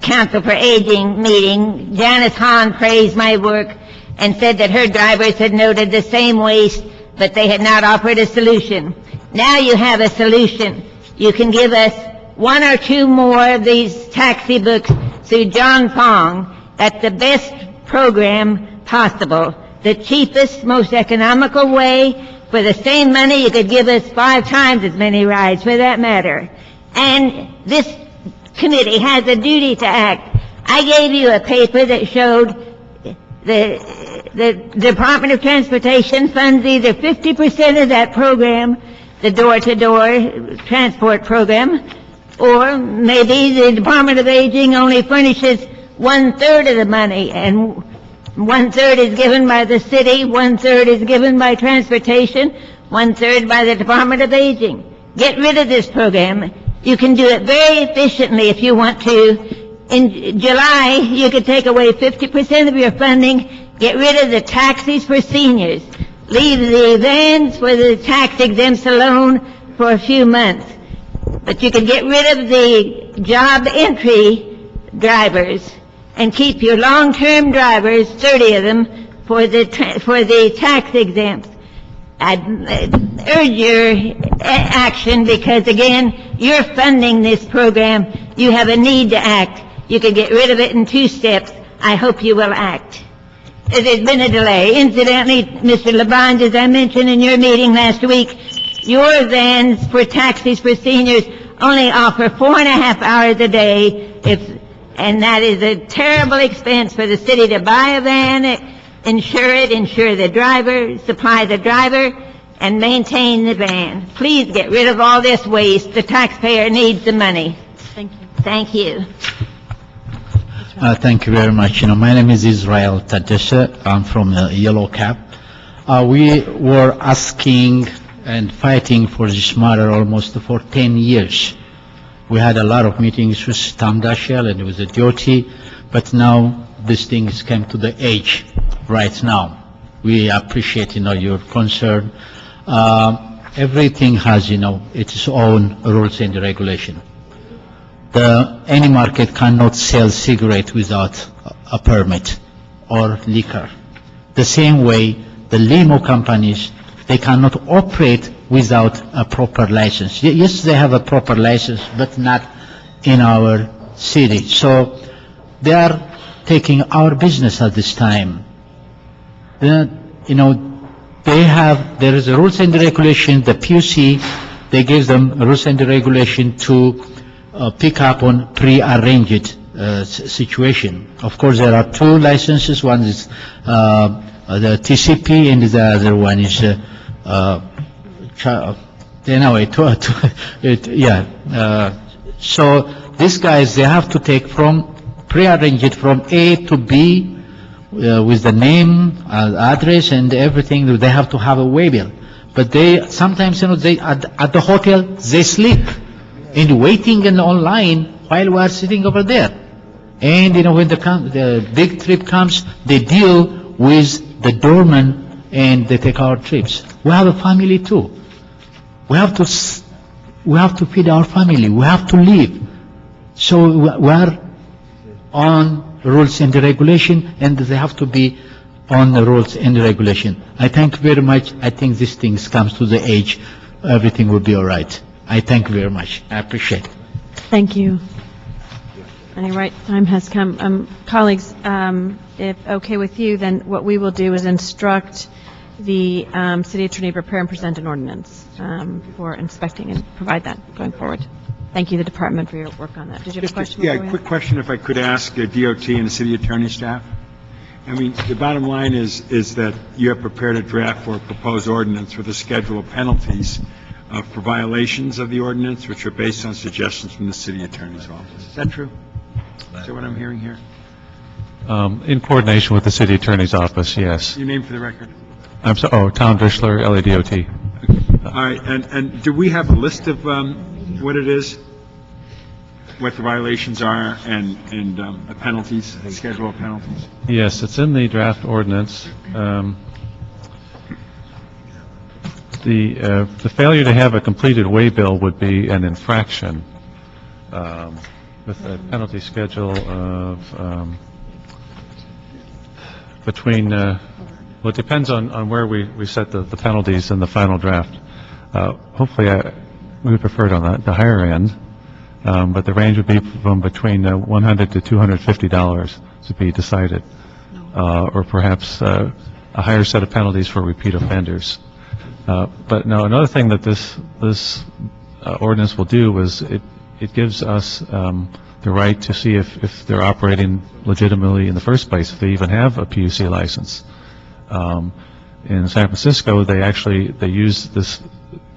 [SPEAKER 20] Council for Aging meeting, Janice Hahn praised my work and said that her drivers had noted the same waste, but they had not offered a solution. Now you have a solution. You can give us 1 or 2 more of these taxi books through John Fong at the best program possible, the cheapest, most economical way. For the same money, you could give us 5 times as many rides, for that matter. And this committee has a duty to act. I gave you a paper that showed the Department of Transportation funds either 50% of that program, the door-to-door transport program, or maybe the Department of Aging only furnishes 1/3 of the money, and 1/3 is given by the city, 1/3 is given by transportation, 1/3 by the Department of Aging. Get rid of this program. You can do it very efficiently if you want to. In July, you could take away 50% of your funding, get rid of the taxis for seniors, leave the vans for the tax exempts alone for a few months. But you can get rid of the job entry drivers and keep your long-term drivers, 30 of them, for the tax exempts. I'd urge your action because, again, you're funding this program. You have a need to act. You can get rid of it in 2 steps. I hope you will act. There's been a delay. Incidentally, Mr. Labange, as I mentioned in your meeting last week, your vans for taxis for seniors only offer 4.5 hours a day, and that is a terrible expense for the city to buy a van, insure the driver, supply the driver, and maintain the van. Please get rid of all this waste. The taxpayer needs the money.
[SPEAKER 2] Thank you.
[SPEAKER 20] Thank you.
[SPEAKER 19] Thank you very much. My name is Israel Tadesha. I'm from Yellow Cap. We were asking and fighting for this matter almost for 10 years. We had a lot of meetings with Tom Dashiell and with the DOT, but now this thing has come to the edge right now. We appreciate, your concern. Everything has, its own rules and regulation. Any market cannot sell cigarette without a permit or liquor. The same way, the limo companies, they cannot operate without a proper license. Yes, they have a proper license, but not in our city. So they are taking our business at this time. There is a rules and regulation, the PUC, they give them rules and regulation to pick up on pre-arranged situation. Of course, there are 2 licenses. One is the TCP, and the other one is so these guys, they have to take from pre-arranged from A to B with the name, address, and everything. They have to have a waybill. But they sometimes, they at the hotel they sleep and waiting in online while we are sitting over there. And when the big trip comes, they deal with the doorman and they take our trips. We have a family too. We have to feed our family. We have to live. So we are on rules and regulation, and they have to be on the rules and regulation. I thank you very much. I think these things comes to the age, everything will be all right. I thank you very much. I appreciate it.
[SPEAKER 2] Thank you. Any right time has come. Colleagues, if okay with you, then what we will do is instruct the city attorney to prepare and present an ordinance for inspecting and provide that going forward. Thank you, the department, for your work on that. Did you have a question?
[SPEAKER 9] Yeah, a quick question if I could ask DOT and the city attorney staff. I mean, the bottom line is that you have prepared a draft for a proposed ordinance with a schedule of penalties for violations of the ordinance, which are based on suggestions from the city attorney's office. Is that true? Is that what I'm hearing here?
[SPEAKER 16] In coordination with the city attorney's office, yes.
[SPEAKER 9] Your name for the record?
[SPEAKER 16] I'm sorry, Tom Drishler, LADOT.
[SPEAKER 9] All right, and do we have a list of what it is, what the violations are, and the penalties, the schedule of penalties?
[SPEAKER 16] Yes, it's in the draft ordinance. The failure to have a completed way bill would be an infraction with a penalty schedule of between, well, it depends on where we set the penalties in the final draft. Hopefully, we would prefer it on the higher end, but the range would be from between $100 to $250 to be decided, or perhaps a higher set of penalties for repeat offenders. But no, another thing that this ordinance will do is it gives us the right to see if they're operating legitimately in the first place, if they even have a PUC license. In San Francisco, they use this,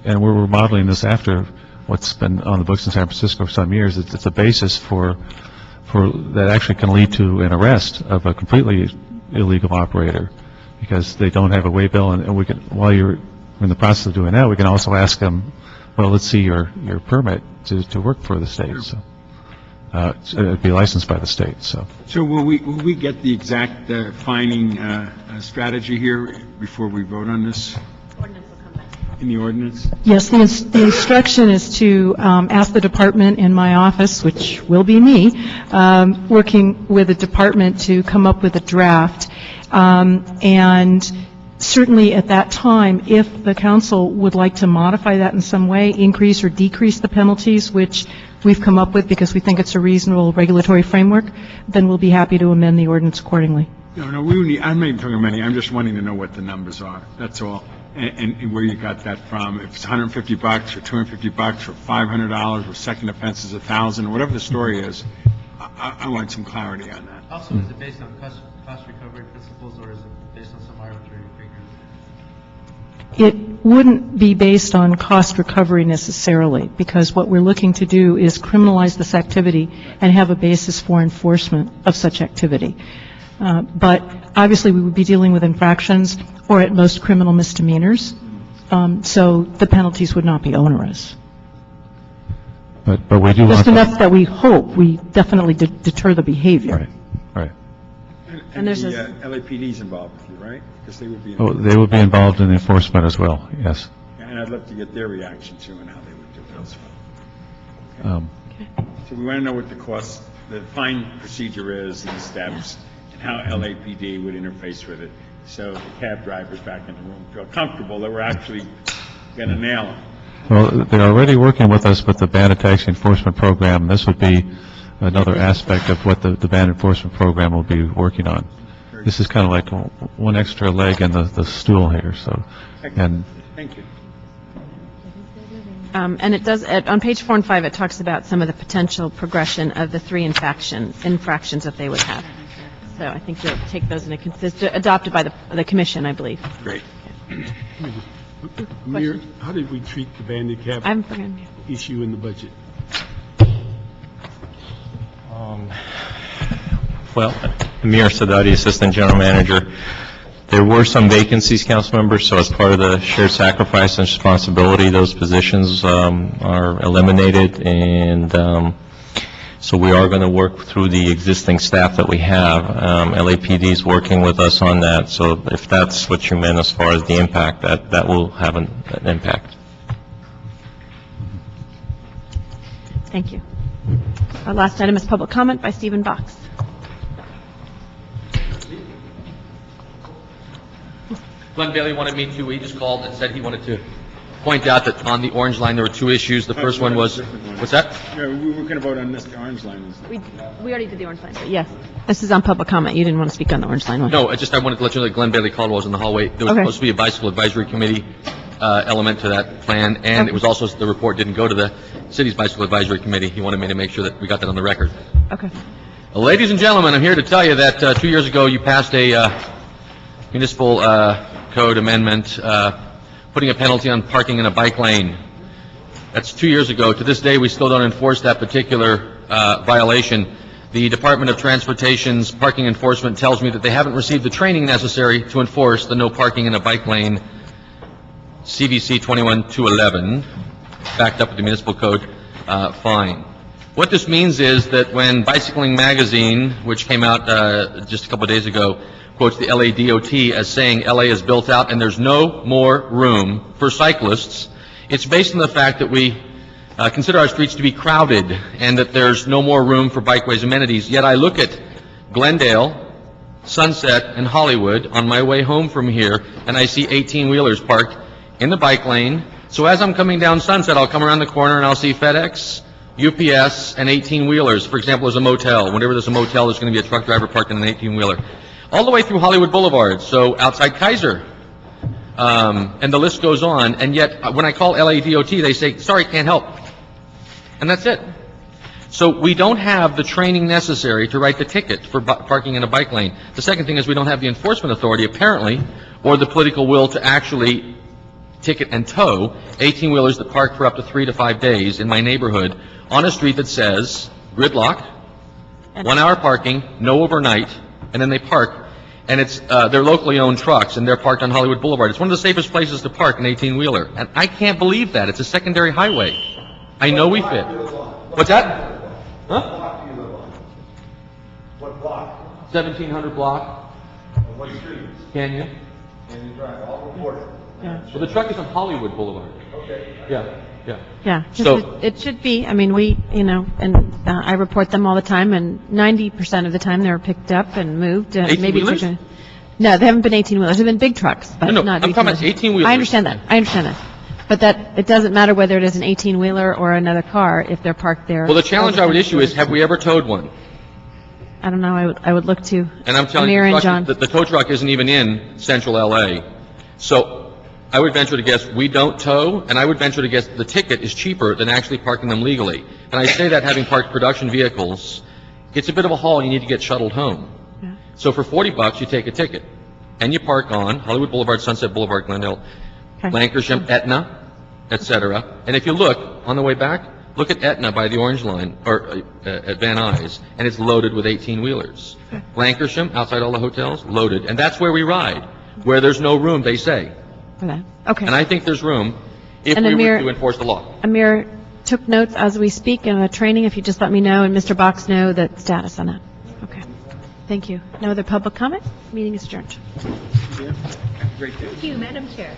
[SPEAKER 16] and we're remodeling this after what's been on the books in San Francisco for some years. It's a basis for that actually can lead to an arrest of a completely illegal operator because they don't have a way bill, and we can, while you're in the process of doing that, we can also ask them, well, let's see your permit to work for the state. So it'd be licensed by the state. So
[SPEAKER 9] will we get the exact fining strategy here before we vote on this? In the ordinance?
[SPEAKER 3] Yes, the instruction is to ask the department in my office, which will be me, working with the department to come up with a draft. And certainly at that time, if the council would like to modify that in some way, increase or decrease the penalties, which we've come up with because we think it's a reasonable regulatory framework, then we'll be happy to amend the ordinance accordingly.
[SPEAKER 9] No, I'm not even talking about money. I'm just wanting to know what the numbers are. That's all. And where you got that from. If it's $150 or $250 or $500 or second offense is $1,000 or whatever the story is, I want some clarity on that.
[SPEAKER 15] Also, is it based on cost recovery principles or is it based on some arbitrary figure?
[SPEAKER 3] It wouldn't be based on cost recovery necessarily, because what we're looking to do is criminalize this activity and have a basis for enforcement of such activity. But obviously, we would be dealing with infractions or at most criminal misdemeanors, so the penalties would not be onerous.
[SPEAKER 16] But we do
[SPEAKER 3] Just
[SPEAKER 16] want
[SPEAKER 3] enough that we hope we definitely deter the behavior.
[SPEAKER 16] Right.
[SPEAKER 9] And the LAPD's involved with you, right? Because they would be
[SPEAKER 16] They would be involved in the enforcement as well, yes.
[SPEAKER 9] And I'd love to get their reaction too and how they would do it as well. So we want to know what the fine procedure is and the steps, and how LAPD would interface with it, so the cab drivers back in the room feel comfortable that we're actually going to nail them.
[SPEAKER 16] Well, they're already working with us with the bandit taxi enforcement program. This would be another aspect of what the bandit enforcement program will be working on. This is kind of like one extra leg in the stool here. So, and
[SPEAKER 9] thank you.
[SPEAKER 2] And it does, on page 4 and 5, it talks about some of the potential progression of the 3 infractions that they would have. So I think you'll take those into consideration, adopted by the commission, I believe.
[SPEAKER 9] Great.
[SPEAKER 21] Mayor, how did we treat the bandit cab issue in the budget?
[SPEAKER 4] Well, Amir Sadati, Assistant General Manager. There were some vacancies, council members, so as part of the shared sacrifice and responsibility, those positions are eliminated, and so we are going to work through the existing staff that we have. LAPD is working with us on that, so if that's what you meant as far as the impact, that will have an impact.
[SPEAKER 2] Thank you. Our last item is public comment by Stephen Box.
[SPEAKER 22] Glenn Bailey wanted me to, he just called and said he wanted to
[SPEAKER 1] point out that on the Orange Line, there were two issues. The first one was, what's that?
[SPEAKER 9] Yeah, we were going to vote on this, the Orange Line.
[SPEAKER 2] We already did the Orange Line, but yes. This is on public comment. You didn't want to speak on the Orange Line one.
[SPEAKER 1] No, I wanted to let you know that Glenn Bailey Caldwell was in the hallway. There was
[SPEAKER 2] Okay.
[SPEAKER 1] supposed to be a bicycle advisory committee element to that plan, and it was also, the report didn't go to the city's bicycle advisory committee. He wanted me to make sure that we got that on the record.
[SPEAKER 2] Okay.
[SPEAKER 1] Ladies and gentlemen, I'm here to tell you that 2 years ago, you passed a municipal code amendment putting a penalty on parking in a bike lane. That's 2 years ago. To this day, we still don't enforce that particular violation. The Department of Transportation's parking enforcement tells me that they haven't received the training necessary to enforce the no parking in a bike lane CVC 21-211, backed up with the municipal code fine. What this means is that when Bicycling Magazine, which came out just a couple of days ago, quotes the LA DOT as saying LA is built out and there's no more room for cyclists, it's based on the fact that we consider our streets to be crowded and that there's no more room for bikeways amenities. Yet I look at Glendale, Sunset, and Hollywood on my way home from here, and I see 18-wheelers parked in the bike lane. So as I'm coming down Sunset, I'll come around the corner and I'll see FedEx, UPS, and 18-wheelers. For example, there's a motel. Whenever there's a motel, there's going to be a truck driver parked in an 18-wheeler. All the way through Hollywood Boulevard, so outside Kaiser. And the list goes on. And yet, when I call LADOT, they say, sorry, can't help. And that's it. So we don't have the training necessary to write the ticket for parking in a bike lane. The second thing is we don't have the enforcement authority, apparently, or the political will to actually ticket and tow 18-wheelers that park for up to 3 to 5 days in my neighborhood on a street that says gridlock, 1 hour parking, no overnight, and then they park, and it's they're locally owned trucks, and they're parked on Hollywood Boulevard. It's one of the safest places to park an 18-wheeler, and I can't believe that. It's a secondary highway. I know we fit. What's that? Huh?
[SPEAKER 22] What block?
[SPEAKER 1] 1700 block.
[SPEAKER 22] What street?
[SPEAKER 1] Canyon.
[SPEAKER 22] Canyon Drive, all reported.
[SPEAKER 2] Yeah.
[SPEAKER 1] Well, the truck is on Hollywood Boulevard.
[SPEAKER 22] Okay.
[SPEAKER 1] Yeah, yeah.
[SPEAKER 2] Yeah,
[SPEAKER 1] So-
[SPEAKER 2] it should be, I mean, we, and I report them all the time, and 90% of the time they're picked up and moved. Maybe
[SPEAKER 1] 18-wheelers?
[SPEAKER 2] taken- No, they haven't been 18-wheelers, they've been big trucks, but
[SPEAKER 1] No,
[SPEAKER 2] not
[SPEAKER 1] I'm talking about 18-wheelers.
[SPEAKER 2] I understand that. But that, it doesn't matter whether it is an 18-wheeler or another car if they're parked there.
[SPEAKER 1] Well, the challenge I would issue is, have we ever towed one?
[SPEAKER 2] I don't know, I would look to
[SPEAKER 1] And I'm telling
[SPEAKER 2] Amir
[SPEAKER 1] you,
[SPEAKER 2] and John.
[SPEAKER 1] the tow truck isn't even in central LA. So I would venture to guess we don't tow, and I would venture to guess the ticket is cheaper than actually parking them legally. And I say that having parked production vehicles, it's a bit of a haul, you need to get shuttled home.
[SPEAKER 2] Yeah.
[SPEAKER 1] So for $40, you take a ticket, and you park on Hollywood Boulevard, Sunset Boulevard, Glendale, Lankershim, Etna, etc. And if you look on the way back, look at Etna by the Orange Line, or at Van Nuys, and it's loaded with 18-wheelers. Lankershim, outside all the hotels, loaded. And that's where we ride, where there's no room, they say.
[SPEAKER 2] For that. Okay.
[SPEAKER 1] And I think there's room if
[SPEAKER 2] And
[SPEAKER 1] we
[SPEAKER 2] Amir-
[SPEAKER 1] were to enforce the law.
[SPEAKER 2] Amir took notes as we speak in a training, if you just let me know, and Mr. Box know the status on that. Okay. Thank you. No other public comment? Meeting is adjourned.
[SPEAKER 9] Great day.
[SPEAKER 23] Thank you, Madam Chair.